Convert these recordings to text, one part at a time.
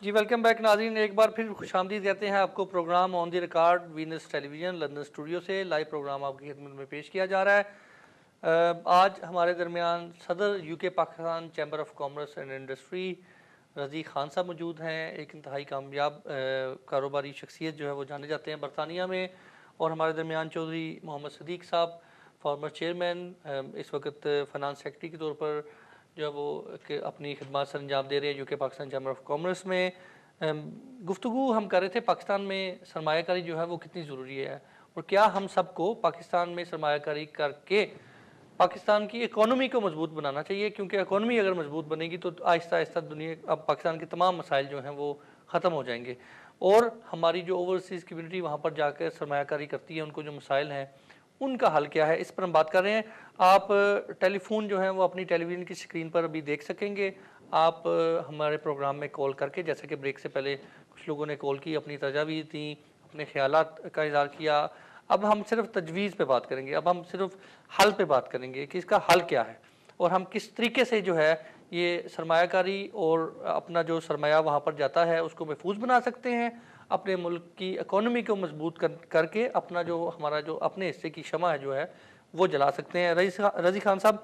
جی welcome back ناظرین، ایک بار پھر خوش آمدید کہتے ہیں آپ کو پروگرام آن دی ریکارڈ وینس ٹیلی ویژن لندن اسٹوڈیو سے لائیو پروگرام آپ کی خدمت میں پیش کیا جا رہا ہے۔ آج ہمارے درمیان صدر یو کے Pakistan chamber of commerce and industry رضی خان صاحب موجود ہیں۔ ایک انتہائی کامیاب کاروباری شخصیت جو ہے وہ جانے جاتے ہیں برطانیہ میں، اور ہمارے درمیان چودھری محمد صدیق صاحب فارمر چیئرمین، اس وقت فنانس سیکرٹری کے طور پر جو ہے وہ اپنی خدمات سر انجام دے رہے ہیں یو کے پاکستان چیمبر آف کامرس میں۔ گفتگو ہم کر رہے تھے پاکستان میں سرمایہ کاری جو ہے وہ کتنی ضروری ہے، اور کیا ہم سب کو پاکستان میں سرمایہ کاری کر کے پاکستان کی اکانومی کو مضبوط بنانا چاہیے، کیونکہ اکانومی اگر مضبوط بنے گی تو آہستہ آہستہ دنیا اب پاکستان کے تمام مسائل جو ہیں وہ ختم ہو جائیں گے، اور ہماری جو اوورسیز کمیونٹی وہاں پر جا کے سرمایہ کاری کرتی ہے ان کو جو مسائل ہیں ان کا حل کیا ہے، اس پر ہم بات کر رہے ہیں۔ آپ ٹیلی فون جو ہیں وہ اپنی ٹیلی ویژن کی سکرین پر ابھی دیکھ سکیں گے۔ آپ ہمارے پروگرام میں کال کر کے، جیسے کہ بریک سے پہلے کچھ لوگوں نے کال کی، اپنی تجاویز دیں، اپنے خیالات کا اظہار کیا۔ اب ہم صرف تجویز پہ بات کریں گے، اب ہم صرف حل پہ بات کریں گے کہ اس کا حل کیا ہے، اور ہم کس طریقے سے جو ہے یہ سرمایہ کاری اور اپنا جو سرمایہ وہاں پر جاتا ہے اس کو محفوظ بنا سکتے ہیں، اپنے ملک کی اکانومی کو مضبوط کر کے اپنا جو ہمارا جو اپنے حصے کی شمع ہے جو ہے وہ جلا سکتے ہیں۔ رضی خان صاحب،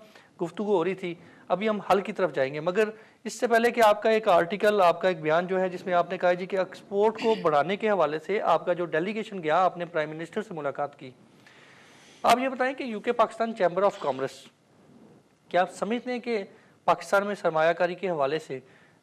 گفتگو ہو رہی تھی، ابھی ہم حل کی طرف جائیں گے، مگر اس سے پہلے کہ آپ کا ایک آرٹیکل، آپ کا ایک بیان جو ہے جس میں آپ نے کہا جی کہ ایکسپورٹ کو بڑھانے کے حوالے سے آپ کا جو ڈیلیگیشن گیا، آپ نے پرائم منسٹر سے ملاقات کی، آپ یہ بتائیں کہ یو کے پاکستان چیمبر آف کامرس کیا آپ سمجھتے ہیں کہ پاکستان میں سرمایہ کاری کے حوالے سے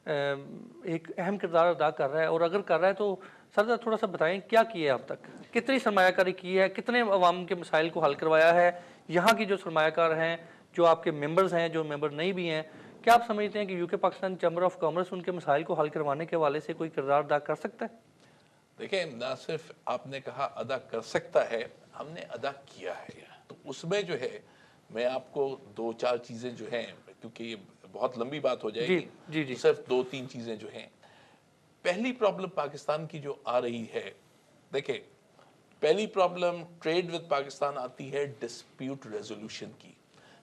ایک اہم کردار ادا کر رہا ہے، اور اگر کر رہا ہے تو سر تھوڑا سا بتائیں کیا کیے اب تک، کتنی سرمایہ کاری کی ہے، کتنے عوام کے مسائل کو حل کروایا ہے، یہاں کی جو سرمایہ کار ہیں، جو آپ کے ممبرز ہیں، جو ممبر نہیں بھی ہیں، کیا آپ سمجھتے ہیں کہ یو کے پاکستان چیمبر آف کامرس ان کے مسائل کو حل کروانے کے حوالے سے کوئی کردار ادا کر سکتا ہے؟ دیکھیں، نہ صرف آپ نے کہا ادا کر سکتا ہے، ہم نے ادا کیا ہے۔ تو اس میں جو ہے میں آپ کو دو چار چیزیں جو ہیں، کیونکہ یہ بہت لمبی بات ہو جائے جی گی، جی تو جی صرف دو تین چیزیں جو ہیں۔ پہلی پرابلم پاکستان کی جو آ رہی ہے، دیکھیں، پہلی پرابلم ٹریڈ ود پاکستان آتی ہے ڈسپیوٹ ریزولوشن کی،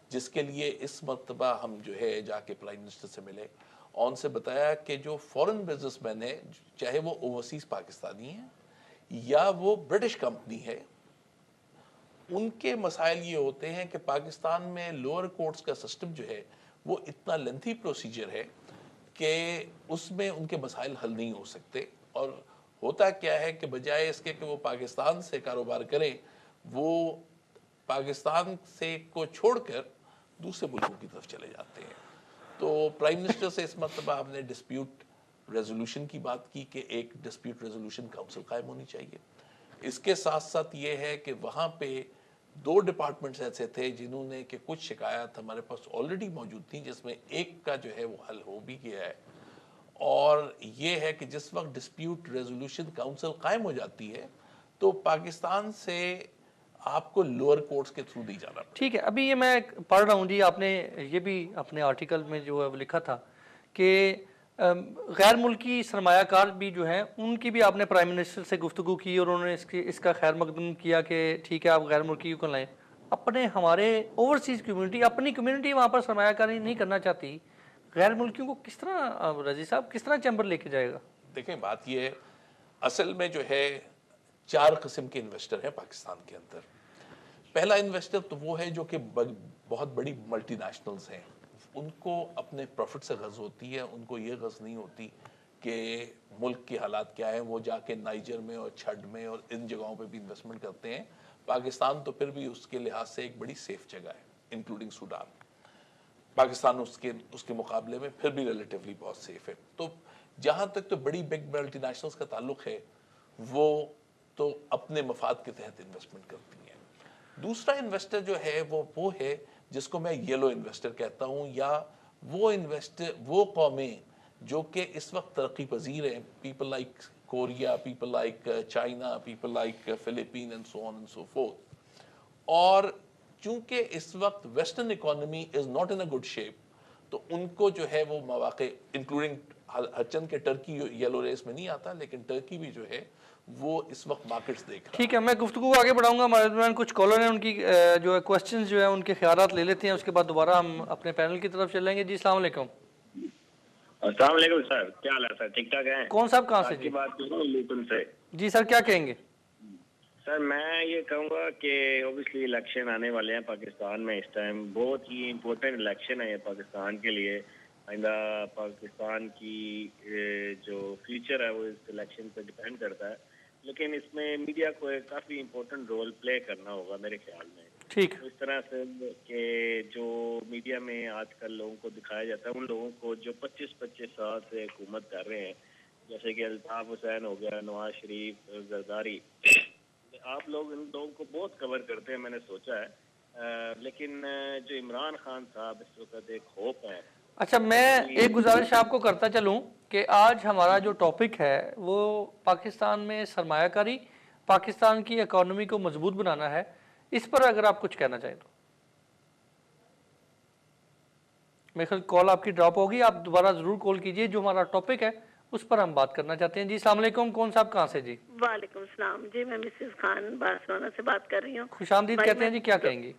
جس کے لیے اس مرتبہ ہم جو ہے جا کے پرائم منسٹر سے ملے، اور ان سے بتایا کہ جو فورن بزنس مین ہے، چاہے وہ اوورسیز پاکستانی ہیں یا وہ برٹش کمپنی ہے، ان کے مسائل یہ ہوتے ہیں کہ پاکستان میں لوور کورٹس کا سسٹم جو ہے وہ اتنا لینتھی پروسیجر ہے کہ اس میں ان کے مسائل حل نہیں ہو سکتے، اور ہوتا کیا ہے کہ بجائے اس کے کہ وہ پاکستان سے کاروبار کریں، وہ پاکستان سے کو چھوڑ کر دوسرے ملکوں کی طرف چلے جاتے ہیں۔ تو پرائم منسٹر سے اس مرتبہ ہم نے ڈسپیوٹ ریزولوشن کی بات کی کہ ایک ڈسپیوٹ ریزولوشن کاؤنسل قائم ہونی چاہیے۔ اس کے ساتھ ساتھ یہ ہے کہ وہاں پہ دو ڈپارٹمنٹس ایسے تھے جنہوں نے کہ کچھ شکایات ہمارے پاس آلریڈی موجود تھیں، جس میں ایک کا جو ہے وہ حل ہو بھی گیا ہے، اور یہ ہے کہ جس وقت ڈسپیوٹ ریزولوشن کاؤنسل قائم ہو جاتی ہے تو پاکستان سے آپ کو لوور کورٹس کے تھرو نہیں جانا پڑے۔ ٹھیک ہے، ابھی یہ میں پڑھ رہا ہوں جی، آپ نے یہ بھی اپنے آرٹیکل میں جو ہے وہ لکھا تھا کہ غیر ملکی سرمایہ کار بھی جو ہیں ان کی بھی آپ نے پرائم منسٹر سے گفتگو کی، اور انہوں نے اس کا خیر مقدم کیا کہ ٹھیک ہے آپ غیر ملکی کو لائیں۔ اپنے ہمارے اوورسیز کمیونٹی، اپنی کمیونٹی وہاں پر سرمایہ کاری نہیں کرنا چاہتی، غیر ملکیوں کو کس طرح رضی صاحب کس طرح چیمبر لے کے جائے گا؟ دیکھیں، بات یہ ہے، اصل میں جو ہے چار قسم کے انویسٹر ہیں پاکستان کے اندر۔ پہلا انویسٹر تو وہ ہے جو کہ بہت بڑی ملٹی نیشنلز ہیں، ان کو اپنے پروفٹ سے غرض ہوتی ہے، ان کو یہ غرض نہیں ہوتی کہ ملک کے حالات کیا ہیں، وہ جا کے نائجر میں اور چھڈ میں اور ان جگہوں پہ بھی انویسٹمنٹ کرتے ہیں۔ پاکستان تو پھر بھی اس کے لحاظ سے ایک بڑی سیف جگہ ہے، انکلوڈنگ سوڈان۔ پاکستان اس کے مقابلے میں پھر بھی ریلیٹیولی بہت سیف ہے۔ تو جہاں تک تو بڑی بگ ملٹی نیشنلز کا تعلق ہے، وہ تو اپنے مفاد کے تحت انویسٹمنٹ کرتی ہیں۔ دوسرا انویسٹر جو ہے وہ ہے جس کو میں یلو انویسٹر کہتا ہوں، یا وہ قومیں جو کہ اس وقت ترقی پذیر ہیں، people like Korea, people like China, people like Philippines and so on and so forth. اور چونکہ اس وقت western economy is not in a good shape, تو ان کو جو ہے وہ مواقع، انکلوڈنگ ہرچند کے ٹرکی یلو ریس میں نہیں آتا، لیکن ٹرکی بھی جو ہے وہ اس وقت مارکیٹس دیکھ رہا ہے۔ ٹھیک ہے، میں گفتگو آگے بڑھاؤں گا، ہمارے درمیان کچھ کالر ہیں، ان کی جو ہے کوسچنز جو ہے ان کے خیالات لے لیتے ہیں، اس کے بعد دوبارہ ہم اپنے پینل کی طرف چلیں گے۔ جی السلام علیکم۔ السلام علیکم سر، کیا حال ہے سر؟ ٹھیک ٹھاک ہیں؟ کون صاحب کہاں سے آپ جی؟ کی بات کر رہا ہوں لوٹن سے۔ جی سر کیا کہیں گے؟ سر میں یہ کہوں گا کہ اوبیسلی الیکشن آنے والے ہیں پاکستان میں اس ٹائم، بہت ہی امپورٹنٹ الیکشن ہے یہ پاکستان کے لیے۔ آئندہ پاکستان کی جو فیوچر ہے وہ اس الیکشن پہ ڈیپینڈ کرتا ہے، لیکن اس میں میڈیا کو ایک کافی امپورٹنٹ رول پلے کرنا ہوگا میرے خیال میں۔ ٹھیک، اس طرح سے کہ جو میڈیا میں آج کل لوگوں کو دکھایا جاتا ہے، ان لوگوں کو جو 25 سال سے حکومت کر رہے ہیں، جیسے کہ الطاف حسین ہو گیا، نواز شریف، زرداری، آپ لوگ ان لوگوں کو بہت کور کرتے ہیں، میں نے سوچا ہے، لیکن جو عمران خان صاحب اس وقت ایک ہوپ ہے۔ اچھا میں ایک گزارش آپ کو کرتا چلوں کہ آج ہمارا جو ٹاپک ہے وہ پاکستان میں سرمایہ کاری، پاکستان کی اکانومی کو مضبوط بنانا ہے۔ اس پر اگر آپ کچھ کہنا چاہیں تو میرے خیال کال آپ کی ڈراپ ہوگی، آپ دوبارہ ضرور کال کیجئے، جو ہمارا ٹاپک ہے اس پر ہم بات کرنا چاہتے ہیں۔ جی السلام علیکم، کون صاحب کہاں سے جی؟ وعلیکم السلام جی، میں مسز خان بارسلونا سے بات کر رہی ہوں۔ خوش آمدید کہتے ہیں جی، کیا کہیں گی؟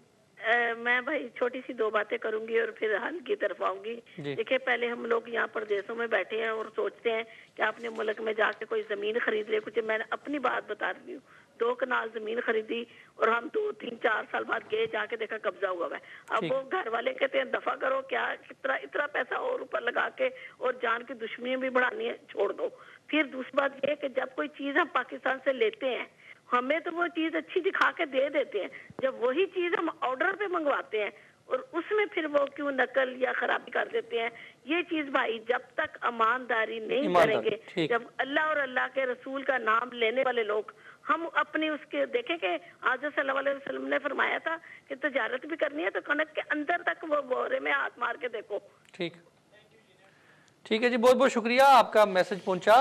میں بھائی چھوٹی سی دو باتیں کروں گی اور پھر حل کی طرف آؤں گی۔ جی دیکھیں پہلے ہم لوگ یہاں پردیسوں میں بیٹھے ہیں اور سوچتے ہیں کہ اپنے ملک میں جا کے کوئی زمین خرید لے کچھ۔ میں نے اپنی بات بتا رہی ہوں، 2 کنال زمین خریدی اور ہم 2 3 4 سال بعد گئے، جا کے دیکھا قبضہ ہوا ہے۔ اب وہ گھر والے کہتے ہیں دفع کرو، کیا اتنا پیسہ اور اوپر لگا کے اور جان کی دشمنی بھی بڑھانی ہے، چھوڑ دو۔ پھر دوسری بات یہ کہ جب کوئی چیز ہم پاکستان سے لیتے ہیں، ہمیں تو وہ چیز اچھی دکھا کے دے دیتے ہیں، جب وہی چیز ہم آرڈر پہ منگواتے ہیں اور اس میں پھر وہ کیوں نقل یا خرابی کر دیتے ہیں۔ یہ چیز بھائی جب تک ایمانداری نہیں کریں گے، جب اللہ اور اللہ کے رسول کا نام لینے والے لوگ ہم اپنی اس کے دیکھیں کہ حضرت صلی اللہ علیہ وسلم نے فرمایا تھا کہ تجارت بھی کرنی ہے تو کنک کے اندر تک وہ بورے میں ہاتھ مار کے دیکھو۔ ٹھیک ہے جی، بہت بہت شکریہ، آپ کا میسج پہنچا۔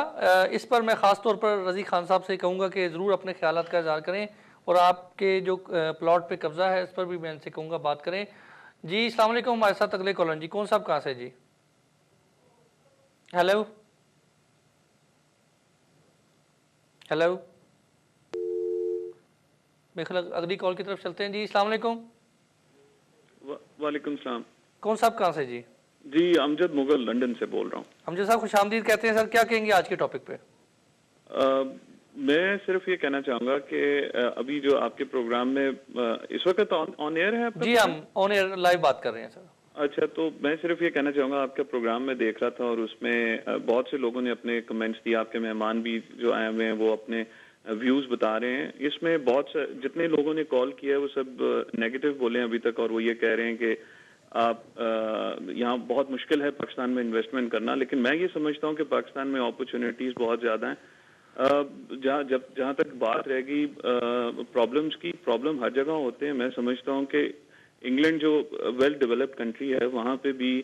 اس پر میں خاص طور پر رضی خان صاحب سے کہوں گا کہ ضرور اپنے خیالات کا اظہار کریں، اور آپ کے جو پلاٹ پہ قبضہ ہے اس پر بھی میں ان سے کہوں گا بات کریں۔ جی السلام علیکم، ہمارے ساتھ اگلے کالر جی، کون صاحب کہاں سے جی؟ ہیلو ہیلو، میرے خیال اگلی کال کی طرف چلتے ہیں۔ جی السلام علیکم۔ وعلیکم السلام۔ کون صاحب کہاں سے جی؟ جی امجد مغل لنڈن سے بول رہا ہوں۔ امجد صاحب خوش آمدید کہتے ہیں سر، کیا کہیں گے آج کے ٹاپک پہ؟ میں صرف یہ کہنا چاہوں گا کہ ابھی جو آپ کے پروگرام میں اس وقت آن ایئر ہے آپ کا؟ جی ہم آن ایئر لائیو بات کر رہے ہیں سر۔ اچھا، تو میں صرف یہ کہنا چاہوں گا، آپ کا پروگرام میں دیکھ رہا تھا اور اس میں بہت سے لوگوں نے اپنے کمنٹس دیے، آپ کے مہمان بھی جو آئے ہوئے ہیں وہ اپنے ویوز بتا رہے ہیں۔ اس میں بہت سے جتنے لوگوں نے کال کیا ہے وہ سب نیگیٹو بولے ہیں ابھی تک، اور وہ یہ کہہ رہے ہیں کہ آپ یہاں بہت مشکل ہے پاکستان میں انویسٹمنٹ کرنا، لیکن میں یہ سمجھتا ہوں کہ پاکستان میں اپرچونیٹیز بہت زیادہ ہیں۔ جہاں تک بات رہ گئی پرابلمز کی، پرابلم ہر جگہ ہوتے ہیں۔ میں سمجھتا ہوں کہ انگلینڈ جو ویل ڈیولپڈ کنٹری ہے، وہاں پہ بھی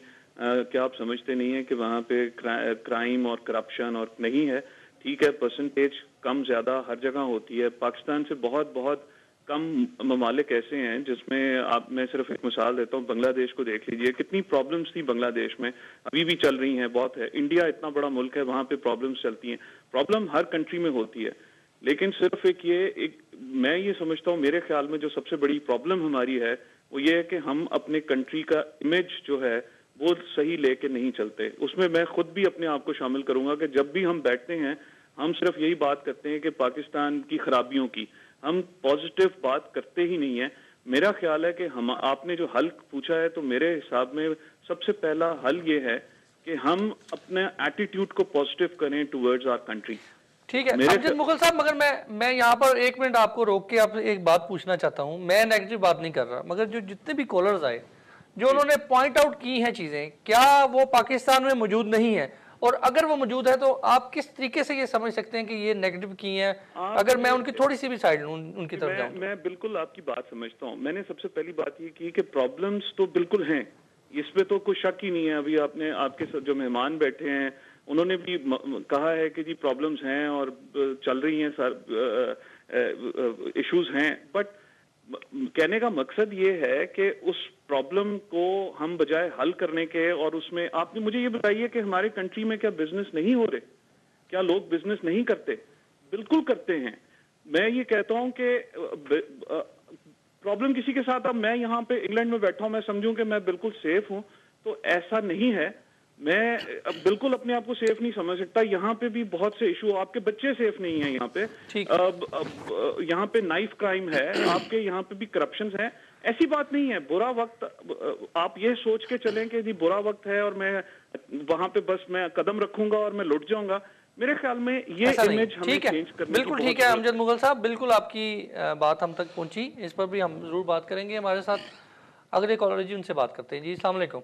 کیا آپ سمجھتے نہیں ہیں کہ وہاں پہ کرائم اور کرپشن اور نہیں ہے؟ ٹھیک ہے، پرسنٹیج کم زیادہ ہر جگہ ہوتی ہے۔ پاکستان سے بہت بہت کم ممالک ایسے ہیں جس میں میں صرف ایک مثال دیتا ہوں، بنگلہ دیش کو دیکھ لیجئے، کتنی پرابلمز تھی بنگلہ دیش میں، ابھی بھی چل رہی ہیں، بہت ہے۔ انڈیا اتنا بڑا ملک ہے، وہاں پہ پرابلمز چلتی ہیں۔ پرابلم ہر کنٹری میں ہوتی ہے، لیکن صرف میں یہ سمجھتا ہوں، میرے خیال میں جو سب سے بڑی پرابلم ہماری ہے وہ یہ ہے کہ ہم اپنے کنٹری کا امیج جو ہے وہ صحیح لے کے نہیں چلتے۔ اس میں میں خود بھی اپنے آپ کو شامل کروں گا کہ جب بھی ہم بیٹھتے ہیں ہم صرف یہی بات کرتے ہیں کہ پاکستان کی خرابیوں کی، ہم پازیٹیو بات کرتے ہی نہیں ہیں۔ میرا خیال ہے کہ آپ نے جو حل پوچھا ہے تو میرے حساب میں سب سے پہلا حل یہ ہے کہ ہم اپنے ایٹیٹیوڈ کو پازیٹیو کریں ٹورڈز آر کنٹری۔ ٹھیک ہے امجد مغل صاحب، مگر میں یہاں پر ایک منٹ آپ کو روک کے آپ سے ایک بات پوچھنا چاہتا ہوں۔ میں نیگیٹو بات نہیں کر رہا، مگر جو جتنے بھی کالرز آئے جو انہوں نے پوائنٹ آؤٹ کی ہیں چیزیں، کیا وہ پاکستان میں موجود نہیں ہیں؟ اور اگر وہ موجود ہے تو آپ کس طریقے سے یہ سمجھ سکتے ہیں کہ یہ نیگیٹو کی ہیں؟ اگر میں ان کی تھوڑی سی بھی سائڈ لوں ان کی طرف جاؤں۔ میں بالکل آپ کی بات سمجھتا ہوں۔ میں نے سب سے پہلی بات یہ کی کہ پرابلمز تو بالکل ہیں، اس پہ تو کوئی شک ہی نہیں ہے۔ ابھی آپ کے جو مہمان بیٹھے ہیں انہوں نے بھی کہا ہے کہ جی پرابلمز ہیں اور چل رہی ہیں، ایشوز ہیں، بٹ کہنے کا مقصد یہ ہے کہ اس پرابلم کو ہم بجائے حل کرنے کے، اور اس میں آپ نے مجھے یہ بتائیے کہ ہمارے کنٹری میں کیا بزنس نہیں ہو رہے؟ کیا لوگ بزنس نہیں کرتے؟ بالکل کرتے ہیں۔ میں یہ کہتا ہوں کہ پرابلم کسی کے ساتھ، اب میں یہاں پہ انگلینڈ میں بیٹھا ہوں، میں سمجھوں کہ میں بالکل سیف ہوں، تو ایسا نہیں ہے۔ میں اب بالکل اپنے آپ کو سیف نہیں سمجھ سکتا. یہاں پہ بھی بہت سے ایشو, آپ کے بچے سیف نہیں ہیں یہاں پہ. اب یہاں پہ نائف کرائم ہے, آپ کے یہاں پہ بھی کرپشنز ہیں. ایسی بات نہیں ہے. برا وقت, آپ یہ سوچ کے چلیں کہ جی برا وقت ہے اور میں وہاں پہ بس میں قدم رکھوں گا اور میں لٹ جاؤں گا, میرے خیال میں یہ امیج ہمیں چینج کرنے کی بالکل ٹھیک ہے امجد مغل صاحب, بالکل آپ کی بات ہم تک پہنچی, اس پر بھی ہم ضرور بات کریں گے. ہمارے ساتھ اگلے کالر جی, ان سے بات کرتے ہیں. جی السلام علیکم.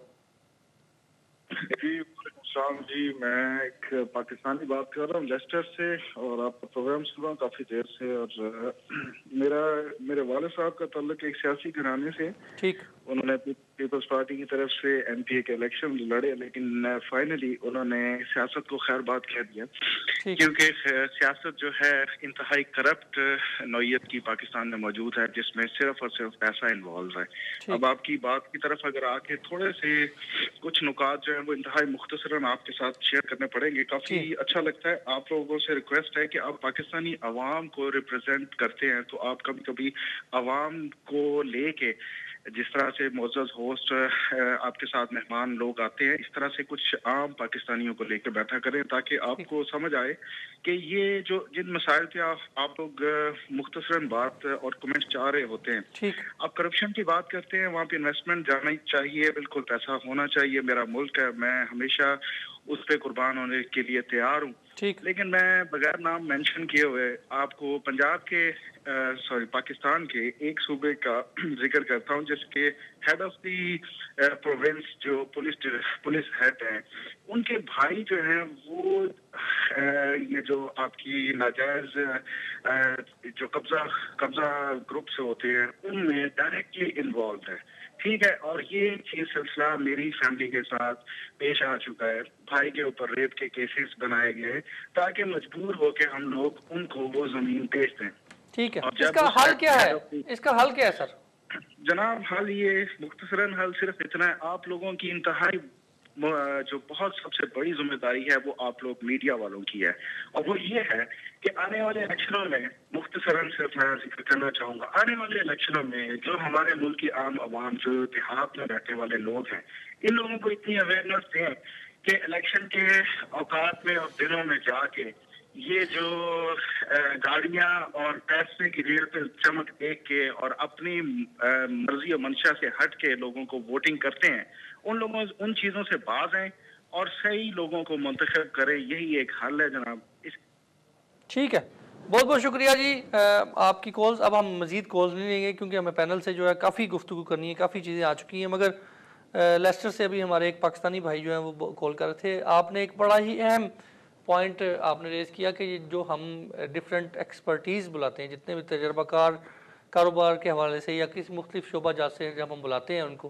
جی وعلیکم السلام جی, میں ایک پاکستانی بات کر رہا ہوں لیسٹر سے, اور آپ کا پروگرام سن رہا ہوں کافی دیر سے. اور میرے والد صاحب کا تعلق ایک سیاسی گھرانے سے. ٹھیک. انہوں نے پیپلز پارٹی کی طرف سے ایم پی اے کے الیکشن لڑے, لیکن فائنلی انہوں نے سیاست کو خیر بات کہہ دیا, کیونکہ سیاست جو ہے انتہائی کرپٹ نوعیت کی پاکستان میں موجود ہے, جس میں صرف اور صرف پیسہ انوالو ہے. اب آپ کی بات کی طرف اگر آ کے تھوڑے سے کچھ نکات جو ہیں وہ انتہائی مختصراً آپ کے ساتھ شیئر کرنے پڑیں گے, کافی اچھا لگتا ہے. آپ لوگوں سے ریکویسٹ ہے کہ آپ پاکستانی عوام کو ریپرزینٹ کرتے ہیں, تو آپ کبھی کبھی عوام کو لے کے, جس طرح سے معزز ہوسٹ آپ کے ساتھ مہمان لوگ آتے ہیں, اس طرح سے کچھ عام پاکستانیوں کو لے کے بیٹھا کریں, تاکہ آپ کو سمجھ آئے کہ یہ جو جن مسائل پہ آپ لوگ مختصراً بات اور کمنٹ چاہ رہے ہوتے ہیں. آپ کرپشن کی بات کرتے ہیں, وہاں پہ انویسٹمنٹ جانا چاہیے, بالکل پیسہ ہونا چاہیے. میرا ملک ہے, میں ہمیشہ اس پہ قربان ہونے کے لیے تیار ہوں. لیکن میں بغیر نام مینشن کیے ہوئے آپ کو پنجاب کے پاکستان کے ایک صوبے کا ذکر کرتا ہوں, جس کے ہیڈ آف دی پروونس جو پولیس ہیڈ ہیں, ان کے بھائی جو ہیں وہ یہ جو آپ کی ناجائز جو قبضہ گروپ سے ہوتے ہیں ان میں ڈائریکٹلی انوالوڈ ہے. ٹھیک ہے, اور یہ چیز سلسلہ میری فیملی کے ساتھ پیش آ چکا ہے. بھائی کے اوپر ریپ کے کیسز بنائے گئے تاکہ مجبور ہو کے ہم لوگ ان کو وہ زمین بیچ دیں. ٹھیک ہے, اس کا حل کیا ہے, اس کا حل کیا ہے سر؟ جناب حل یہ مختصراً حل صرف اتنا ہے, آپ لوگوں کی انتہائی جو بہت سب سے بڑی ذمہ داری ہے وہ آپ لوگ میڈیا والوں کی ہے, اور وہ یہ ہے کہ آنے والے الیکشنوں میں مختصراً صرف میں ذکر کرنا چاہوں گا, آنے والے الیکشنوں میں جو ہمارے ملک کی عام عوام جو دیہات میں رہنے والے لوگ ہیں, ان لوگوں کو اتنی اویئرنیس دیں کہ الیکشن کے اوقات میں اور دنوں میں جا کے یہ جو گاڑیاں اور پیسے کی ریل پہ چمک دیکھ کے اور اپنی مرضی و منشا سے ہٹ کے لوگوں کو ووٹنگ کرتے ہیں, ان چیزوں سے باز ہیں اور صحیح لوگوں کو منتخب کریں. یہی ایک حل ہے جناب. ٹھیک ہے, بہت بہت شکریہ جی آپ کی کالز. اب ہم مزید کالز نہیں لیں گے کیونکہ ہمیں پینل سے جو ہے کافی گفتگو کرنی ہے, کافی چیزیں آ چکی ہیں. مگر لیسٹر سے ابھی ہمارے ایک پاکستانی بھائی جو ہیں وہ کال کر رہے تھے. آپ نے ایک بڑا ہی اہم پوائنٹ آپ نے ریز کیا کہ جو ہم ڈفرینٹ ایکسپرٹیز بلاتے ہیں, جتنے بھی تجربہ کار کاروبار کے حوالے سے یا کسی مختلف شعبہ جات سے جب ہم بلاتے ہیں ان کو,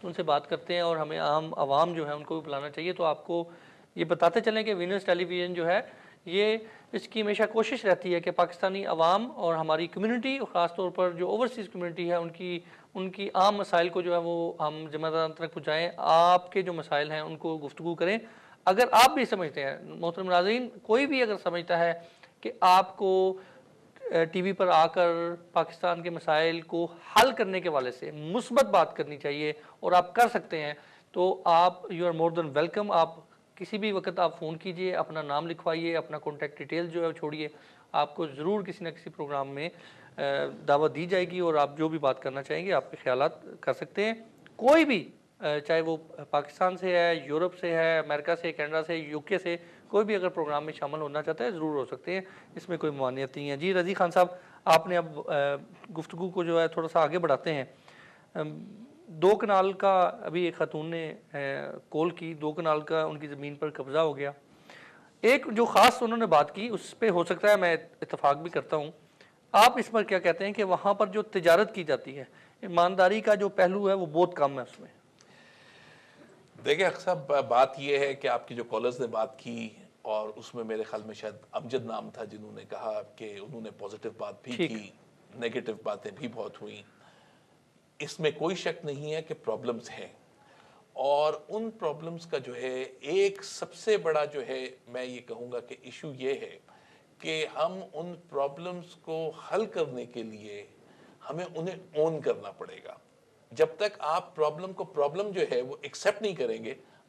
تو ان سے بات کرتے ہیں, اور ہمیں عام عوام جو ہے ان کو بھی بلانا چاہیے. تو آپ کو یہ بتاتے چلیں کہ وینرز ٹیلی ویژن جو ہے یہ اس کی ہمیشہ کوشش رہتی ہے کہ پاکستانی عوام اور ہماری کمیونٹی, خاص طور پر جو اوورسیز کمیونٹی ہے, ان کی عام مسائل کو جو ہے وہ ہم ذمہ داران تک پہنچائیں. آپ کے جو مسائل ہیں ان کو گفتگو کریں. اگر آپ بھی سمجھتے ہیں, محترم ناظرین, کوئی بھی اگر سمجھتا ہے کہ آپ کو ٹی وی پر آ کر پاکستان کے مسائل کو حل کرنے کے والے سے مثبت بات کرنی چاہیے اور آپ کر سکتے ہیں, تو آپ you are more than welcome. آپ کسی بھی وقت آپ فون کیجئے, اپنا نام لکھوائیے, اپنا کانٹیکٹ ڈیٹیل جو ہے چھوڑیے, آپ کو ضرور کسی نہ کسی پروگرام میں دعوت دی جائے گی اور آپ جو بھی بات کرنا چاہیں گے آپ کے خیالات کر سکتے ہیں. کوئی بھی, چاہے وہ پاکستان سے ہے, یورپ سے ہے, امریکہ سے, کینیڈا سے, یو کے سے, کوئی بھی اگر پروگرام میں شامل ہونا چاہتا ہے ضرور ہو سکتے ہیں, اس میں کوئی ممانعت نہیں ہے. جی رضی خان صاحب, آپ نے اب گفتگو کو جو ہے تھوڑا سا آگے بڑھاتے ہیں. 2 کنال کا ابھی ایک خاتون نے کال کی, 2 کنال کا ان کی زمین پر قبضہ ہو گیا. ایک جو خاص انہوں نے بات کی اس پہ ہو سکتا ہے میں اتفاق بھی کرتا ہوں. آپ اس پر کیا کہتے ہیں کہ وہاں پر جو تجارت کی جاتی ہے, ایمانداری کا جو پہلو ہے وہ بہت کم ہے اس میں؟ دیکھیں صاحب, بات یہ ہے کہ آپ کی جو کالرز نے بات کی, اور اس میں میرے خیال میں شاید امجد نام تھا جنہوں نے کہا کہ انہوں نے پازیٹیو بات بھی کی, نیگیٹو باتیں بھی بہت ہوئیں. اس میں کوئی شک نہیں ہے کہ پرابلمز ہیں, اور ان پرابلمز کا جو ہے ایک سب سے بڑا جو ہے میں یہ کہوں گا کہ ایشو یہ ہے کہ ہم ان پرابلمز کو حل کرنے کے لیے ہمیں انہیں اون کرنا پڑے گا. جب تک آپ پرابلم جو ہے وہ ایکسیپٹ نہیں کریں گے,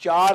4